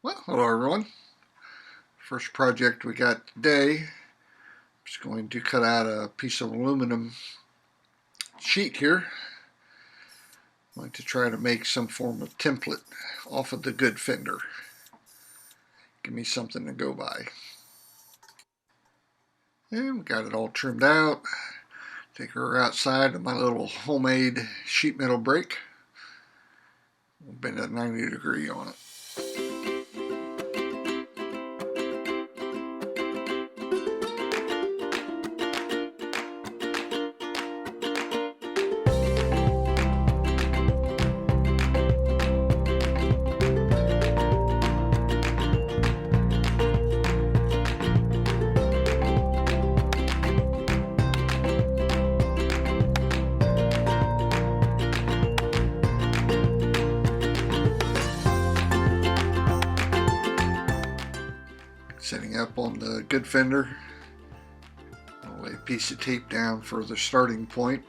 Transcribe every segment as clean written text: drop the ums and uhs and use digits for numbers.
Well, hello everyone. First project we got today. I'm just going to cut out a piece of aluminum sheet here. I'm going to try to make some form of template off of the good fender. Give me something to go by. And we got it all trimmed out. Take her outside of my little homemade sheet metal brake. We'll bend a 90-degree on it. Setting up on the good fender. I'll lay a piece of tape down for the starting point.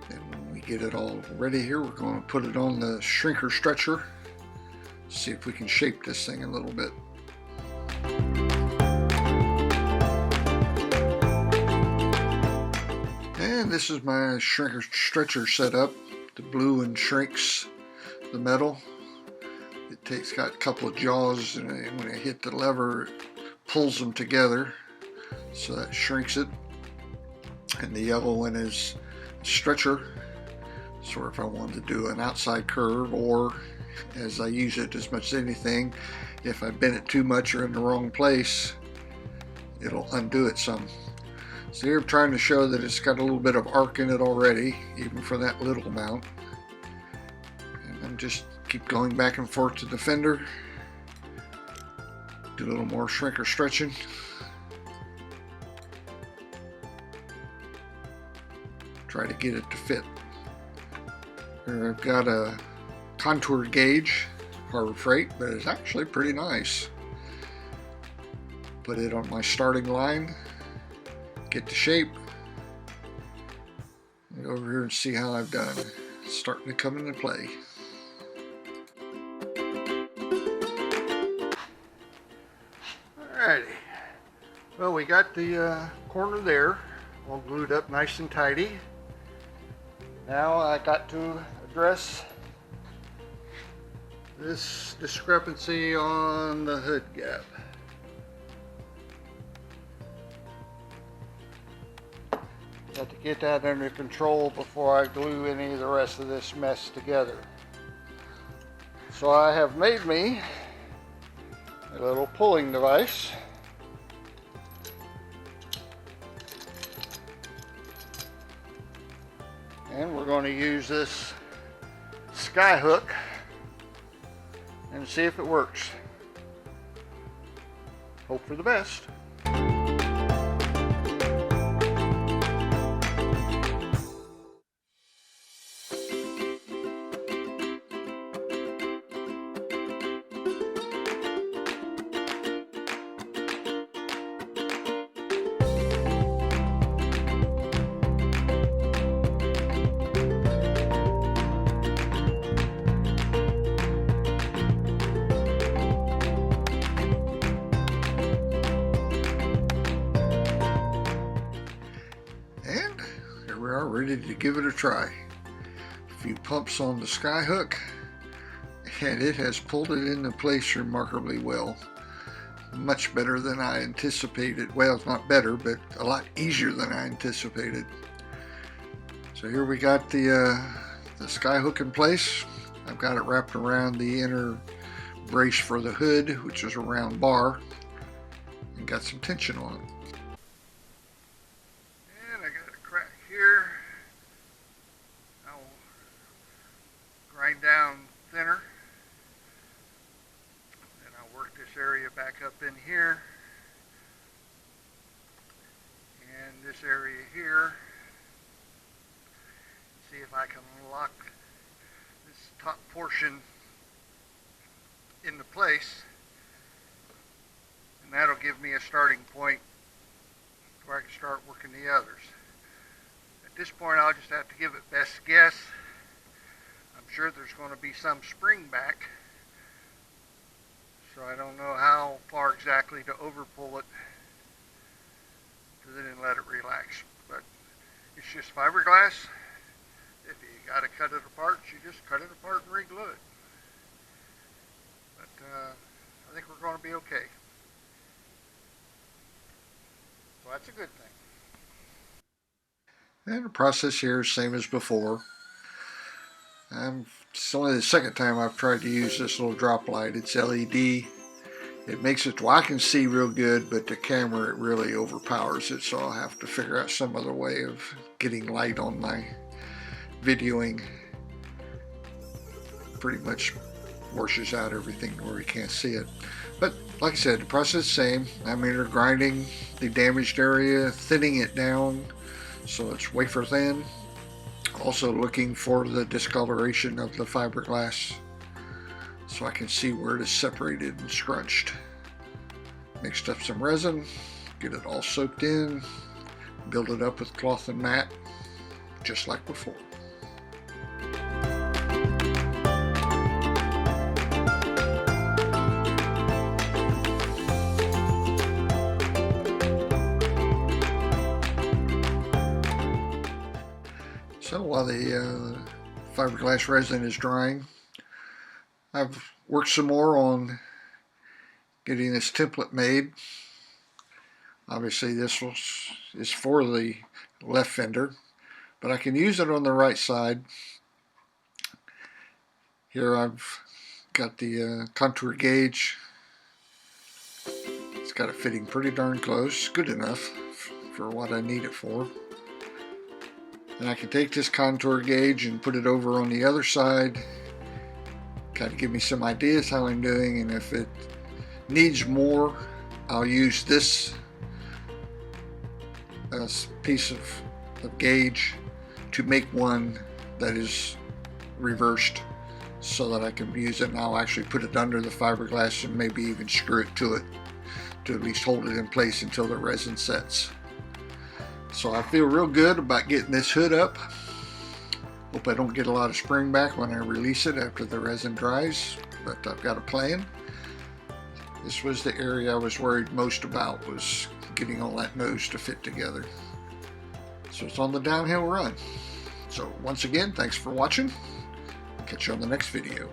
And when we get it all ready here, we're going to put it on the shrinker stretcher. See if we can shape this thing a little bit. And this is my shrinker stretcher setup. The blue and shrinks the metal. Got a couple of jaws, and when I hit the lever, it pulls them together, so that shrinks it. And the yellow one is a stretcher, so if I wanted to do an outside curve, or as I use it as much as anything, if I bend it too much or in the wrong place, it'll undo it some. So here I'm trying to show that it's got a little bit of arc in it already, even for that little amount. And I'm just keep going back and forth to the fender. Do a little more shrinker stretching. Try to get it to fit. Here I've got a contour gauge, Harbor Freight, but it's actually pretty nice. Put it on my starting line, get the shape, and go over here and see how I've done. It's starting to come into play. Alrighty, well, we got the corner there all glued up nice and tidy. Now I got to address this discrepancy on the hood gap. Got to get that under control before I glue any of the rest of this mess together. So I have made me a little pulling device. And we're going to use this sky hook and see if it works. Hope for the best. We are ready to give it a try. A few pumps on the sky hook, and it has pulled it into place remarkably well. Much better than I anticipated. Well, it's not better, but a lot easier than I anticipated. So here we got the sky hook in place. I've got it wrapped around the inner brace for the hood, which is a round bar, and got some tension on it. Down thinner. Then I'll work this area back up in here and this area here. See if I can lock this top portion into place, and that'll give me a starting point where I can start working the others. At this point, I'll just have to give it best guess sure there's going to be some spring back. So I don't know how far exactly to overpull it to then let it relax. But it's just fiberglass. If you got to cut it apart, you just cut it apart and re-glue it. But I think we're going to be okay. So that's a good thing. And the process here is same as before. It's only the second time I've tried to use this little drop light. It's LED. It makes it I can see real good, but the camera, it really overpowers it, so I'll have to figure out some other way of getting light on my videoing. Pretty much washes out everything where you can't see it. But like I said, the process is the same. I'm either grinding the damaged area, thinning it down so it's wafer thin. Also looking for the discoloration of the fiberglass so I can see where it is separated and scrunched. Mixed up some resin, get it all soaked in, build it up with cloth and mat, just like before. So while the fiberglass resin is drying, I've worked some more on getting this template made. Obviously this is for the left fender, but I can use it on the right side. Here I've got the contour gauge. It's got it fitting pretty darn close, good enough for what I need it for. And I can take this contour gauge and put it over on the other side, kind of give me some ideas how I'm doing, and if it needs more, I'll use this piece of gauge to make one that is reversed so that I can use it, and I'll actually put it under the fiberglass and maybe even screw it to at least hold it in place until the resin sets. So I feel real good about getting this hood up. Hope I don't get a lot of spring back when I release it after the resin dries, but I've got a plan. This was the area I was worried most about, was getting all that nose to fit together. So it's on the downhill run. So once again, thanks for watching. I'll catch you on the next video.